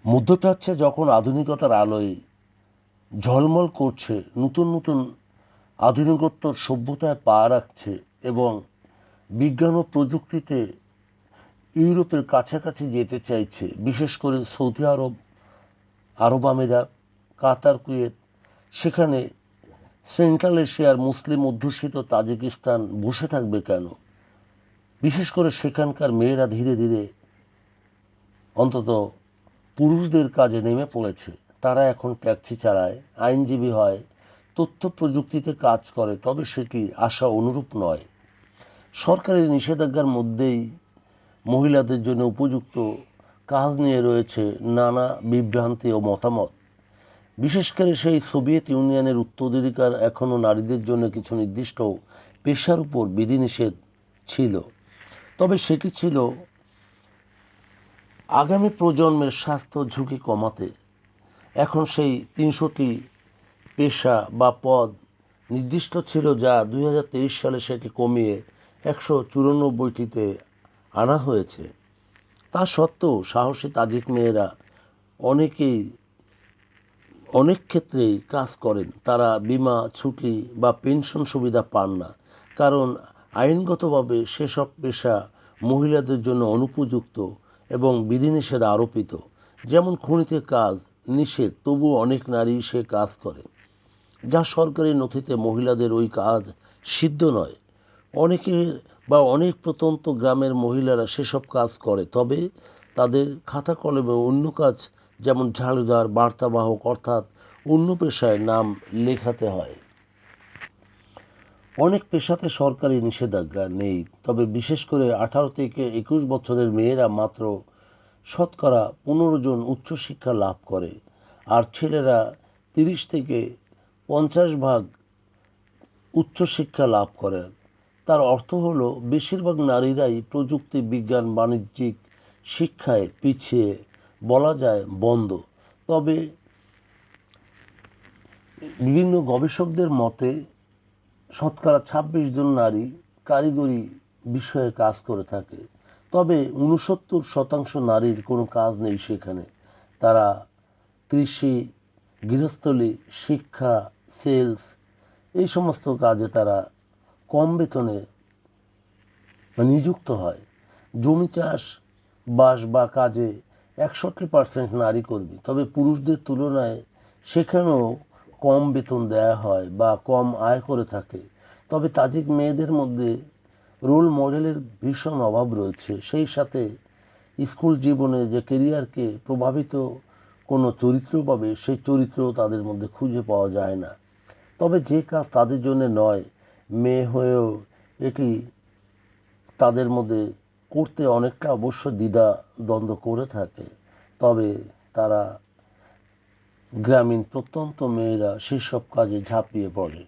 মধ্যপ্রাচ্যে যখন আধুনিকতার আলোয় ঝলমল করছে, নতুন নতুন আধুনিকোত্তর সভ্যতায় পা রাখছে এবং বিজ্ঞান ও প্রযুক্তিতে ইউরোপের কাছাকাছি যেতে চাইছে, বিশেষ করে সৌদি আরব, আরব আমিরাত, কাতার, কুয়েত, সেখানে সেন্ট্রাল এশিয়ার মুসলিম অধ্যুষিত তাজিকিস্তান বসে থাকবে কেন? বিশেষ করে সেখানকার মেয়েরা ধীরে ধীরে অন্তত পুরুষদের কাজে নেমে পড়েছে। তারা এখন ট্যাক্সি চালায়, আইনজীবী হয়, তথ্য প্রযুক্তিতে কাজ করে, তবে সেটি আশা অনুরূপ নয়। সরকারি নিষেধাজ্ঞার মধ্যেই মহিলাদের জন্য উপযুক্ত কাজ নিয়ে রয়েছে নানা বিভ্রান্তি ও মতামত। বিশেষ করে সেই সোভিয়েত ইউনিয়নের উত্তরাধিকার এখনও নারীদের জন্য কিছু নির্দিষ্ট পেশার উপর বিধিনিষেধ ছিল, তবে সেটি ছিল আগামী প্রজন্মের স্বাস্থ্য ঝুঁকি কমাতে। এখন সেই ৩০০টি পেশা বা পদ নির্দিষ্ট ছিল, যা ২০২৩ সালে সেটি কমিয়ে ১৯৪টিতে আনা হয়েছে। তা সত্ত্বেও সাহসী তাজিক মেয়েরা অনেকেই অনেক ক্ষেত্রেই কাজ করেন। তারা বিমা, ছুটি বা পেনশন সুবিধা পান না, কারণ আইনগতভাবে সেসব পেশা মহিলাদের জন্য অনুপযুক্ত এবং বিধিনিষেধ আরোপিত। যেমন খনিতে কাজ নিষেধ, তবুও অনেক নারী সে কাজ করে, যা সরকারি নথিতে মহিলাদের ওই কাজ সিদ্ধ নয়। অনেকের বা অনেক প্রত্যন্ত গ্রামের মহিলারা সেসব কাজ করে, তবে তাদের খাতা কলমে অন্য কাজ, যেমন ঝাড়ুদার, বার্তাবাহক, অর্থাৎ অন্য পেশায় নাম লেখাতে হয়। অনেক পেশাতে সরকারি নিষেধাজ্ঞা নেই, তবে বিশেষ করে 18 থেকে 21 বছরের মেয়েরা মাত্র শতকরা 15 জন উচ্চশিক্ষা লাভ করে, আর ছেলেরা 30 থেকে 50 ভাগ উচ্চশিক্ষা লাভ করেন। তার অর্থ হলো বেশিরভাগ নারীরাই প্রযুক্তি, বিজ্ঞান, বাণিজ্যিক শিক্ষায় পিছিয়ে, বলা যায় বন্ধ। তবে বিভিন্ন গবেষকদের মতে শতকরা 26 জন নারী কারিগরি বিষয়ে কাজ করে থাকে, তবে 69% নারীর কোনো কাজ নেই সেখানে। তারা কৃষি, গৃহস্থলী, শিক্ষা, সেলস, এই সমস্ত কাজে তারা কম বেতনে নিযুক্ত হয়। জমি চাষ, বাস বা কাজে 61% নারী কর্মী, তবে পুরুষদের তুলনায় সেখানেও কম বেতন দেয়া হয় বা কম আয় করে থাকে। তবে তাজিক মেয়েদের মধ্যে রোল মডেলের ভীষণ অভাব রয়েছে। সেই সাথে স্কুল জীবনে যে কেরিয়ারকে প্রভাবিত কোনো চরিত্র পাবে, সেই চরিত্রও তাদের মধ্যে খুঁজে পাওয়া যায় না। তবে যে কাজ তাদের জন্য নয়, মেয়ে হয়েও এটি তাদের মধ্যে করতে অনেকটা অবশ্য দ্বিধা দ্বন্দ্ব করে থাকে। তবে তারা গ্রামীণ প্রত্যন্ত মেয়েরা সেসব কাজে ঝাঁপিয়ে পড়ে।